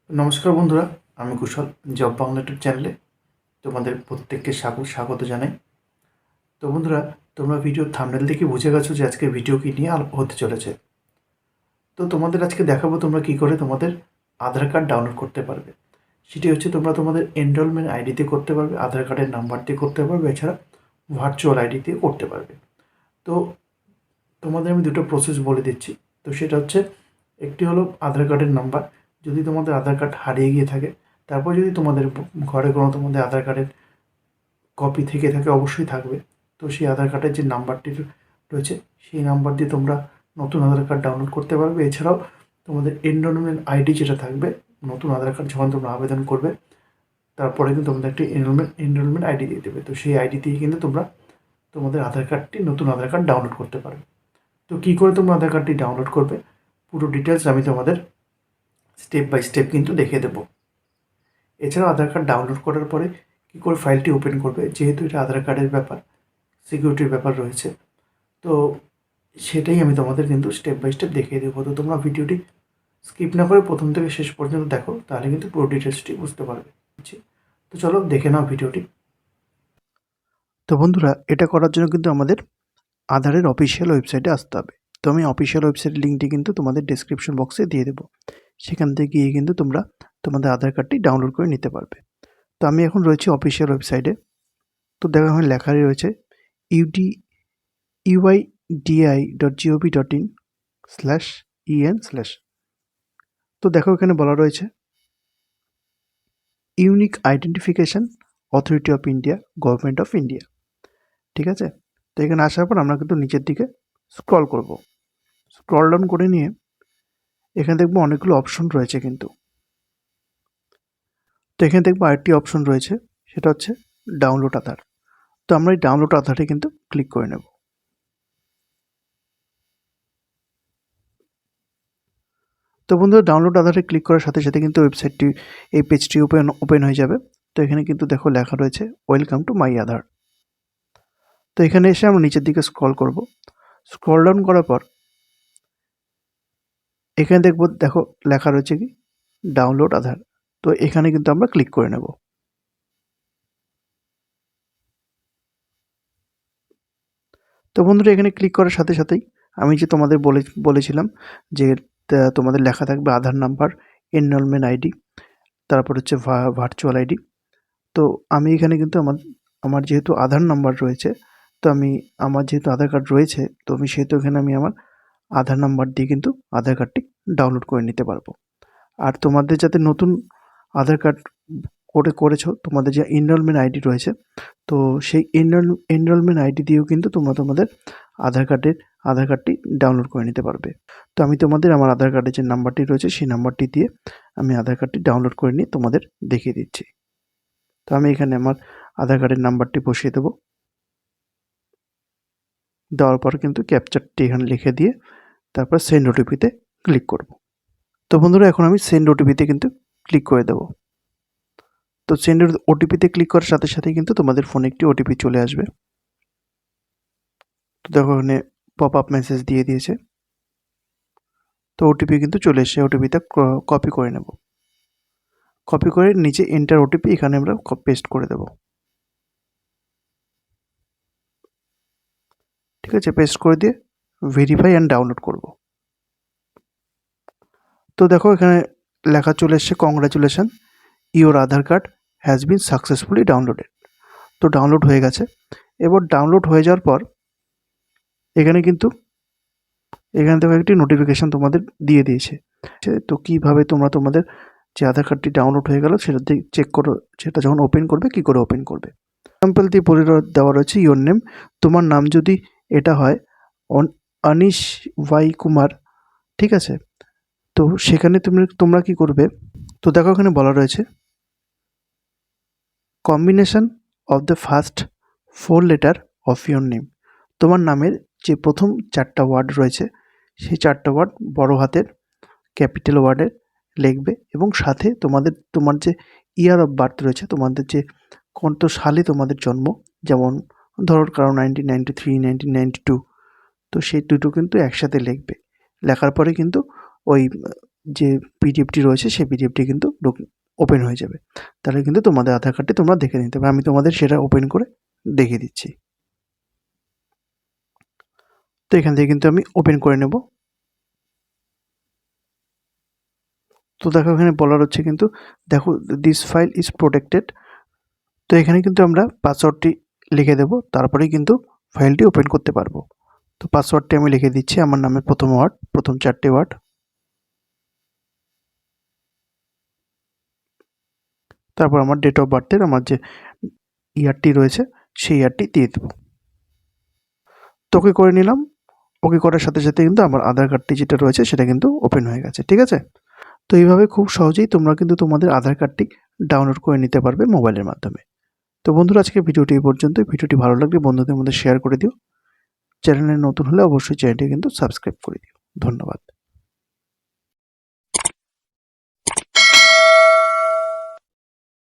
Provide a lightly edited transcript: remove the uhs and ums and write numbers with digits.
নমস্কার বন্ধুরা, আমি কুশল জব বাংলা ইউটিউব চ্যানেলে তোমাদের প্রত্যেককে স্বাগত জানাই। তো বন্ধুরা, তোমরা ভিডিওর থাম্বনেল দেখে বুঝে গেছো যে আজকে ভিডিও কী নিয়ে হতে চলেছে। তো তোমাদের আজকে দেখাবো তোমরা কী করে তোমাদের আধার কার্ড ডাউনলোড করতে পারবে। সেটি হচ্ছে তোমরা তোমাদের এনরোলমেন্ট আইডিতে করতে পারবে, আধার কার্ডের নাম্বার দিয়ে করতে পারবে, এছাড়া ভার্চুয়াল আইডি দিয়ে করতে পারবে। তো তোমাদের আমি দুটো প্রসেস বলে দিচ্ছি। তো সেটা হচ্ছে, একটি হলো আধার কার্ডের নাম্বার। যদি তোমাদের আধার কার্ড হারিয়ে গিয়ে থাকে, তারপর যদি তোমাদের ঘরে কোনো তোমাদের আধার কার্ডের কপি থেকে থাকে, অবশ্যই থাকবে। তো সেই আধার কার্ডের যে নাম্বারটি রয়েছে, সেই নাম্বার দিয়ে তোমরা নতুন আধার কার্ড ডাউনলোড করতে পারবে। এছাড়াও তোমাদের এনরোলমেন্ট আইডি যেটা থাকবে, নতুন আধার কার্ড যখন তোমরা আবেদন করবে, তারপরে কিন্তু তোমাদের একটি এনরোলমেন্ট আইডি দিয়ে দেবে। তো সেই আইডি দিয়ে কিন্তু তোমরা তোমাদের আধার কার্ডটি, নতুন আধার কার্ড ডাউনলোড করতে পারবে। তো কী করে তোমরা আধার কার্ডটি ডাউনলোড করবে, পুরো ডিটেলস আমি তোমাদের স্টেপ বাই স্টেপ কিন্তু দেখিয়ে দেবো। এছাড়াও আধার কার্ড ডাউনলোড করার পরে কী করে ফাইলটি ওপেন করবে, যেহেতু এটা আধার কার্ডের ব্যাপার, সিকিউরিটির ব্যাপার রয়েছে, তো সেটাই আমি তোমাদের কিন্তু স্টেপ বাই স্টেপ দেখিয়ে দেবো। তো তোমরা ভিডিওটি স্কিপ না করে প্রথম থেকে শেষ পর্যন্ত দেখো, তাহলে কিন্তু পুরো ডিটেলসটি বুঝতে পারবে। তো চলো দেখে নাও ভিডিওটি। তো বন্ধুরা, এটা করার জন্য কিন্তু আমাদের আধারের অফিসিয়াল ওয়েবসাইটে আসতে হবে। তো আমি অফিসিয়াল ওয়েবসাইটের লিঙ্কটি কিন্তু তোমাদের ডেসক্রিপশন বক্সে দিয়ে দেবো। সেখান থেকে গিয়ে কিন্তু তোমরা তোমাদের আধার কার্ডটি ডাউনলোড করে নিতে পারবে। তো আমি এখন রয়েছি অফিসিয়াল ওয়েবসাইটে। তো দেখা হয় লেখাই রয়েছে uidai.gov.in/en/। তো দেখো এখানে বলা রয়েছে unique identification authority of India, government of India. ঠিক আছে, তো এখানে আসার পর আমরা কিন্তু নিচের দিকে স্ক্রল করব। স্ক্রল ডাউন করে নিয়ে এখানে দেখবো অনেকগুলো অপশন রয়েছে কিন্তু। তো এখানে দেখবো আরেকটি অপশন রয়েছে, সেটা হচ্ছে ডাউনলোড আধার। তো আমরা এই ডাউনলোড আধারে কিন্তু ক্লিক করে নেব। তো বন্ধুরা, ডাউনলোড আধারে ক্লিক করার সাথে সাথে কিন্তু ওয়েবসাইটটি, এই পেজটি ওপেন হয়ে যাবে। তো এখানে কিন্তু দেখো লেখা রয়েছে ওয়েলকাম টু মাই আধার। তো এখানে এসে আমরা নিচের দিকে স্ক্রল করব। স্ক্রল ডাউন করার পর এখানে দেখো লেখা রয়েছে কি ডাউনলোড আধার। তো এখানে কিন্তু আমরা ক্লিক করে নেব। তো বন্ধুরা, এখানে ক্লিক করার সাথে সাথেই আমি যে তোমাদের বলেছিলাম যে তোমাদের লেখা থাকবে আধার নাম্বার, এনরোলমেন্ট আইডি, তারপর হচ্ছে ভার্চুয়াল আইডি। তো আমি এখানে কিন্তু আমার যেহেতু আধার নাম্বার রয়েছে, তো আমার যেহেতু আধার কার্ড রয়েছে, তো আমি সেহেতু এখানে আমি আমার আধার নাম্বার দিয়ে কিন্তু আধার কার্ডটি ডাউনলোড করে নিতে পারবো। আর তোমাদের যাতে নতুন আধার কার্ড করেছো, তোমাদের যে এনরোলমেন্ট আইডি রয়েছে, তো সেই এনরোলমেন্ট আইডি দিয়েও কিন্তু তোমরা তোমাদের আধার কার্ডটি ডাউনলোড করে নিতে পারবে। তো আমি তোমাদের আমার আধার কার্ডের যে নাম্বারটি রয়েছে, সেই নাম্বারটি দিয়ে আমি আধার কার্ডটি ডাউনলোড করে নিয়ে তোমাদের দেখিয়ে দিচ্ছি। তো আমি এখানে আমার আধার কার্ডের নাম্বারটি বসিয়ে দেবো। দেওয়ার পর কিন্তু ক্যাপচারটি এখানে লিখে দিয়ে তারপর সেন্ড ওটিপিতে ক্লিক করব। তো বন্ধুরা, এখন আমি সেন্ড ওটিপিতে কিন্তু ক্লিক করে দেবো। তো সেন্ড ওটিপিতে ক্লিক করার সাথে সাথেই কিন্তু তোমাদের ফোনে একটি ওটিপি চলে আসবে। তো দেখো এখানে পপ আপ মেসেজ দিয়ে দিয়েছে। তো ওটিপি কিন্তু চলে এসেছে, ওটিপিটা কপি করে নেব। কপি করে নিচে এন্টার ওটিপি এখানে আমরা পেস্ট করে দেব। ঠিক আছে, পেস্ট করে দিয়ে ভেরিফাই অ্যান্ড ডাউনলোড করব। তো দেখো এখানে লেখা চলে এসছে congratulation, your Aadhaar card has been successfully downloaded. তো ডাউনলোড হয়ে গেছে। এবার ডাউনলোড হয়ে যাওয়ার পর এখানে দেখো একটি নোটিফিকেশান তোমাদের দিয়ে দিয়েছে। তো কীভাবে তোমরা তোমাদের যে আধার কার্ডটি ডাউনলোড হয়ে গেল সেটা চেক করো, সেটা যখন ওপেন করবে কী করে ওপেন করবে। এক্সাম্পল দিয়ে বলে দেওয়া রয়েছে ইওর নেম, তোমার নাম যদি এটা হয় অনিশ ওয়াই কুমার, ঠিক আছে। তো সেখানে তোমরা কি করবে, তো দেখো এখানে বলা রয়েছে combination of the first 4 letter of your name. তোমার নামের যে প্রথম 4টা ওয়ার্ড রয়েছে, সেই 4টা ওয়ার্ড বড় হাতের ক্যাপিটাল ওয়ার্ডে লিখবে এবং সাথে তোমার যে ইয়ার অফ বার্থ রয়েছে, তোমাদের যে কত সালে তোমাদের জন্ম, যেমন ধরো কারো 1993, 1992, তো সেই দুটো কিন্তু একসাথে লিখবে। লেখার পরে কিন্তু ওই যে পিডিএফটি রয়েছে সেই পিডিএফটি কিন্তু ওপেন হয়ে যাবে। তাহলে কিন্তু তোমাদের আধার কার্ডটি তোমরা দেখে নিতে পারবে। আমি তোমাদের সেটা ওপেন করে দেখিয়ে দিচ্ছি। তো এখান থেকে কিন্তু আমি ওপেন করে নেব। তো দেখো এখানে বলার হচ্ছে কিন্তু দেখো দিস ফাইল ইজ প্রোটেক্টেড। তো এখানে কিন্তু আমরা পাসওয়ার্ডটি লিখে দেব, তারপরেই কিন্তু ফাইলটি ওপেন করতে পারবো। তো পাসওয়ার্ডটি আমি লিখে দিচ্ছি, আমার নামের প্রথম 4টে ওয়ার্ড, তারপর আমার ডেট অফ বার্থের আমার যে ইয়ারটি রয়েছে সেই ইয়ারটি দিয়ে দেবো। তো ওকে করে নিলাম। ওকে করার সাথে সাথে কিন্তু আমার আধার কার্ডটি যেটা রয়েছে সেটা কিন্তু ওপেন হয়ে গেছে। ঠিক আছে? তো এইভাবে খুব সহজেই তোমরা কিন্তু তোমাদের আধার কার্ডটি ডাউনলোড করে নিতে পারবে মোবাইলের মাধ্যমে। তো বন্ধুরা, আজকে ভিডিওটি এই পর্যন্তই। ভিডিওটি ভালো লাগলে বন্ধুদের মধ্যে শেয়ার করে দিও। চ্যানেলে নতুন হলে অবশ্যই চ্যানেলটি কিন্তু সাবস্ক্রাইব করে দিও। ধন্যবাদ।